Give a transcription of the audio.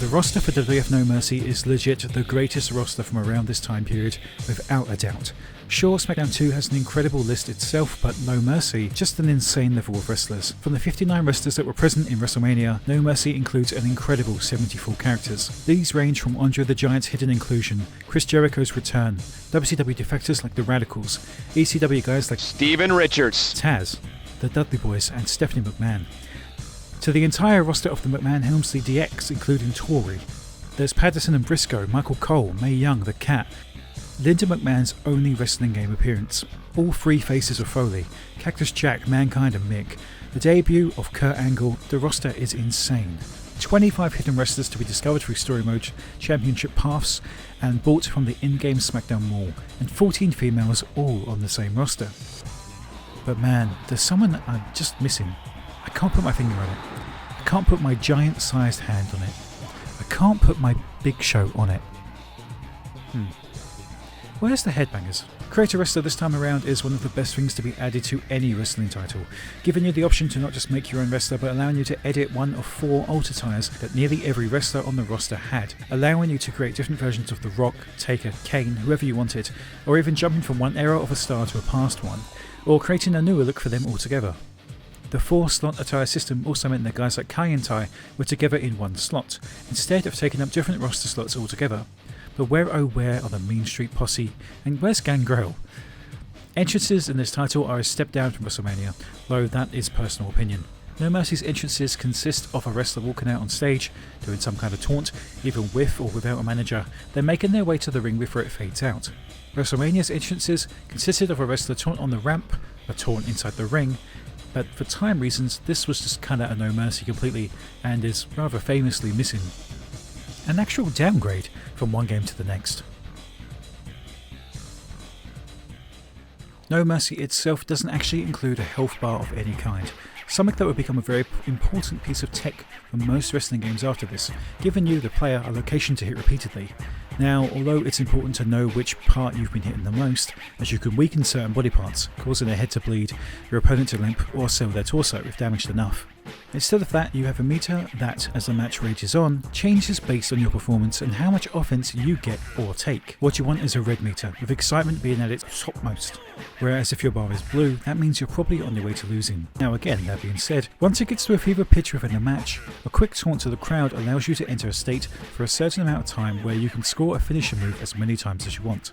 The roster for WWF is legit the greatest roster from around this time period, without a doubt. Sure, SmackDown 2 has an incredible list itself, but No Mercy, just an insane level of wrestlers. From the 59 wrestlers that were present in WrestleMania, No Mercy includes an incredible 74 characters. These range from Andre the Giant's hidden inclusion, Chris Jericho's return, WCW defectors like the Radicals, ECW guys like Steven Richards, Taz, the Dudley Boys, and Stephanie McMahon, to the entire roster of the McMahon-Helmsley DX, including Tori. There's Patterson and Briscoe, Michael Cole, Mae Young, The Cat, Linda McMahon's only wrestling game appearance, all three faces of Foley, Cactus Jack, Mankind and Mick, the debut of Kurt Angle. The roster is insane. 25 hidden wrestlers to be discovered through story mode, championship paths, and bought from the in-game SmackDown Mall, and 14 females all on the same roster. But man, there's someone I'm just missing. I can't put my finger on it. I can't put my giant-sized hand on it. I can't put my Big Show on it. Where's the Headbangers? Create a Wrestler this time around is one of the best things to be added to any wrestling title, giving you the option to not just make your own wrestler, but allowing you to edit one of 4 alter tires that nearly every wrestler on the roster had, allowing you to create different versions of The Rock, Taker, Kane, whoever you wanted, or even jumping from one era of a star to a past one, or creating a newer look for them altogether. The 4-slot attire system also meant that guys like Kai and Tai were together in one slot, instead of taking up different roster slots altogether. But where oh where are the Mean Street Posse, and where's Gangrel? Entrances in this title are a step down from WrestleMania, though that is personal opinion. No Mercy's entrances consist of a wrestler walking out on stage, doing some kind of taunt, either with or without a manager, then making their way to the ring before it fades out. WrestleMania's entrances consisted of a wrestler taunt on the ramp, a taunt inside the ring, but for time reasons this was just kinda a No Mercy completely, and is rather famously missing an actual downgrade from one game to the next. No Mercy itself doesn't actually include a health bar of any kind, something that would become a very important piece of tech for most wrestling games after this, giving you, the player, a location to hit repeatedly. Now, although it's important to know which part you've been hitting the most, as you can weaken certain body parts, causing their head to bleed, your opponent to limp, or sever their torso if damaged enough. Instead of that, you have a meter that, as the match rages on, changes based on your performance and how much offense you get or take. What you want is a red meter, with excitement being at its topmost. Whereas if your bar is blue, that means you're probably on your way to losing. Now again, that being said, once it gets to a fever pitch within a match, a quick taunt to the crowd allows you to enter a state for a certain amount of time where you can score a finisher move as many times as you want.